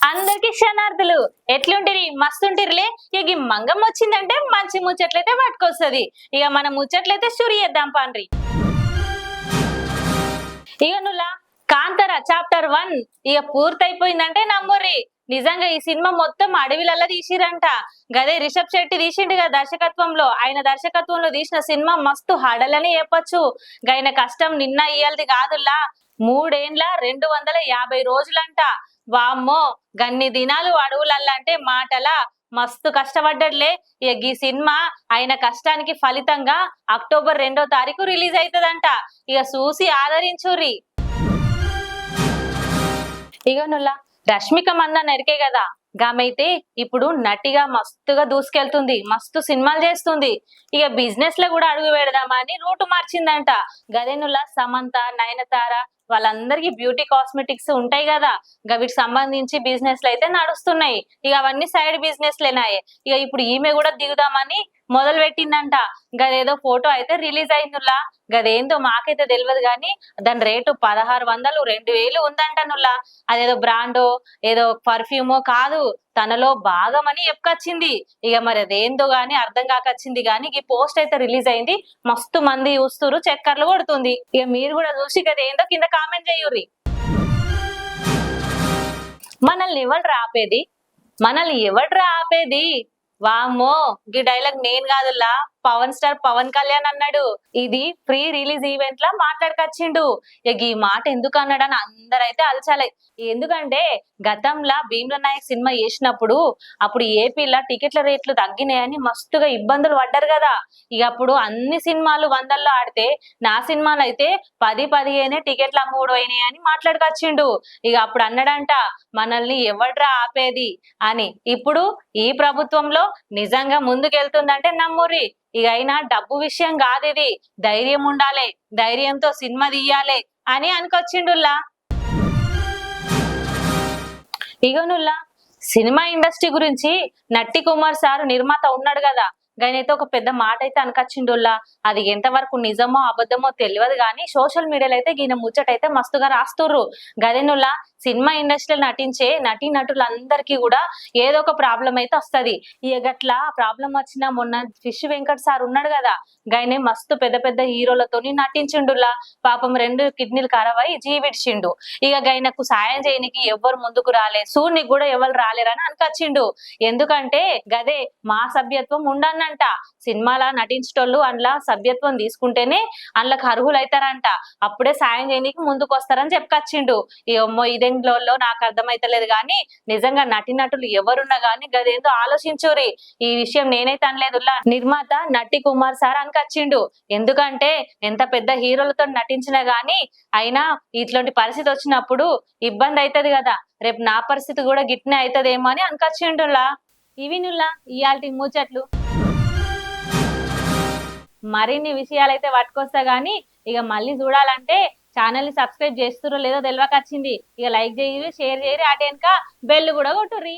అందరికి క్షణార్థులు ఎట్లుంటిరి మస్తుంటిరిలే. ఇక ఈ మంగం వచ్చిందంటే మంచి ముచ్చట్లయితే పట్టుకొస్తుంది. ఇక మన ముచ్చట్లయితే షురు చేద్దాం పాండ్రి. ఇక నువ్వులా కాంతార చాప్టర్ 1 ఇక పూర్తయిపోయిందంటే నమ్ముర్రి. నిజంగా ఈ సినిమా మొత్తం అడవిలల్లా తీసిరంట. గదే రిషబ్ శెట్టి తీసిండు కదా దర్శకత్వంలో. ఆయన దర్శకత్వంలో తీసిన సినిమా మస్తు హడలని చెప్పొచ్చు. గైన కష్టం నిన్న ఇయ్యాలది కాదుల్లా, 3 ఏండ్ల 250 రోజులంట. వామ్మో, గన్ని దినాలు అడవులల్లంటే మాటలా మస్తు కష్టపడ్డట్లే. ఇక ఈ సినిమా ఆయన కష్టానికి ఫలితంగా అక్టోబర్ 2వ తారీఖు రిలీజ్ అవుతుందంట. ఇక చూసి ఆదరించుర్రి. ఇక నుల్లా రష్మిక మందన్న ఎరికే కదా, గామైతే ఇప్పుడు నటిగా మస్తుగా దూసుకెళ్తుంది, మస్తు సినిమాలు చేస్తుంది. ఇక బిజినెస్ లో కూడా అడుగు పెడదామని రూటు మార్చిందంట. గదేనుల్లా సమంత, నయనతార వాళ్ళందరికీ బ్యూటీ కాస్మెటిక్స్ ఉంటాయి కదా, వీటికి సంబంధించి బిజినెస్లు అయితే నడుస్తున్నాయి. ఇక అవన్నీ సైడ్ బిజినెస్ లేనాయి. ఇక ఇప్పుడు ఈమె కూడా దిగుదామని మొదలు పెట్టిందంట. గదేదో ఫోటో అయితే రిలీజ్ అయిందిలా. గదేందో మాకైతే తెలియదు కానీ దాని రేటు 1600 2000 ఉందంట నుల్లా. అదేదో బ్రాండో ఏదో పర్ఫ్యూమో కాదు, తనలో భాగమని చెప్పుకొచ్చింది. ఇక మరి అదేందో గాని అర్థం కాకొచ్చింది కానీ ఈ పోస్ట్ అయితే రిలీజ్ అయింది. మస్తు మంది చూస్తురు, చక్కర్లు కొడుతుంది. ఇక మీరు కూడా చూసి గదేందో కింద కామెంట్ చేయుర్రి. మనల్ని ఎవడ్రా ఆపేది, మనల్ని ఎవడ్రా ఆపేది. వామ్మో, ఈ డైలాగ్ నేను కాదుల్లా, పవన్ స్టార్ పవన్ కళ్యాణ్ అన్నాడు. ఇది ప్రీ రిలీజ్ ఈవెంట్ లా మాట్లాడుకొచ్చిండు. ఇక ఈ మాట ఎందుకు అన్నాడని అందరైతే అలచాలి. ఎందుకంటే గతంలో భీమ్ల నాయక్ సినిమా చేసినప్పుడు అప్పుడు ఏపీలో టికెట్ల రేట్లు తగ్గినాయని మస్తుగా ఇబ్బందులు పడ్డారు కదా. ఇక అప్పుడు అన్ని సినిమాలు 100లో ఆడితే నా సినిమాలు అయితే 10-15 టికెట్లు అమ్ముడు అయినాయి అని మాట్లాడుకొచ్చిండు. ఇక అప్పుడు అన్నాడంట మనల్ని ఎవడ్రా ఆపేది అని. ఇప్పుడు ఈ ప్రభుత్వంలో నిజంగా ముందుకెళ్తుందంటే నమ్మురి. ఇక అయినా డబ్బు విషయం కాదు, ఇది ధైర్యం ఉండాలి, ధైర్యంతో సినిమా తీయాలి అని అనుకొచ్చిండుల్లా. ఇగనుల్లా సినిమా ఇండస్ట్రీ గురించి నట్టి కుమార్ సార్ నిర్మాత ఉన్నాడు కదా, గైనైతే ఒక పెద్ద మాట అయితే అనకొచ్చిండుల్లా. అది ఎంతవరకు నిజమో అబద్ధమో తెలియదు కానీ సోషల్ మీడియాలో అయితే ఈయన ముచ్చటైతే మస్తుగా రాస్తుర్రు. గదేనుల్లా సినిమా ఇండస్ట్రీలో నటించే నటీ నటులందరికీ కూడా ఏదో ఒక ప్రాబ్లం అయితే వస్తది. ఇక గట్లా ప్రాబ్లం వచ్చిన మొన్న ఫిష్ వెంకట్ సార్ ఉన్నాడు కదా, గైనే మస్తు పెద్ద పెద్ద హీరోలతోని నటించిండులా. పాపం 2 కిడ్నీలు ఖరాబై జీవిడ్చిండు. ఇక గైనకు సాయం చేయనికి ఎవ్వరు ముందుకు రాలే, సూర్నికి కూడా ఎవరు రాలేరని అనుకొచ్చిండు. ఎందుకంటే గదే మా సభ్యత్వం ఉండన్నంట. సినిమాలా నటించేటోళ్ళు అందులో సభ్యత్వం తీసుకుంటేనే అందులోకి అర్హులు అవుతారంట, అప్పుడే సాయం చేయనికి ముందుకు వస్తారని చెప్పుకొచ్చిండు. ఇమ్మో ఇదేంట్లో నాకు అర్థమైతలేదు కానీ నిజంగా నటులు ఎవరున్నా గానీ గదేందో ఆలోచించురి. ఈ విషయం నేనైతే అనలేదులా, నిర్మాత నట్టి కుమార్ సార్ అనుకొచ్చిండు. ఎందుకంటే ఎంత పెద్ద హీరోలతో నటించినా గానీ అయినా ఇట్లాంటి పరిస్థితి వచ్చినప్పుడు ఇబ్బంది అవుతుంది కదా, రేపు నా పరిస్థితి కూడా గిట్నే అవుతుందేమో అని అనుకొచ్చిండులా. ఇవి నుల్లా ఇయాల్టి ముచ్చట్లు. మరిన్ని విషయాలైతే పట్టుకొస్తా గానీ ఇక మళ్ళీ చూడాలంటే ఛానల్ ని సబ్స్క్రైబ్ చేస్తుర్రో లేదో తెలియకొచ్చింది. ఇక లైక్ చేయరు, షేర్ చేయరు, అటు వెనక బెల్ కూడా కొట్టుర్రి.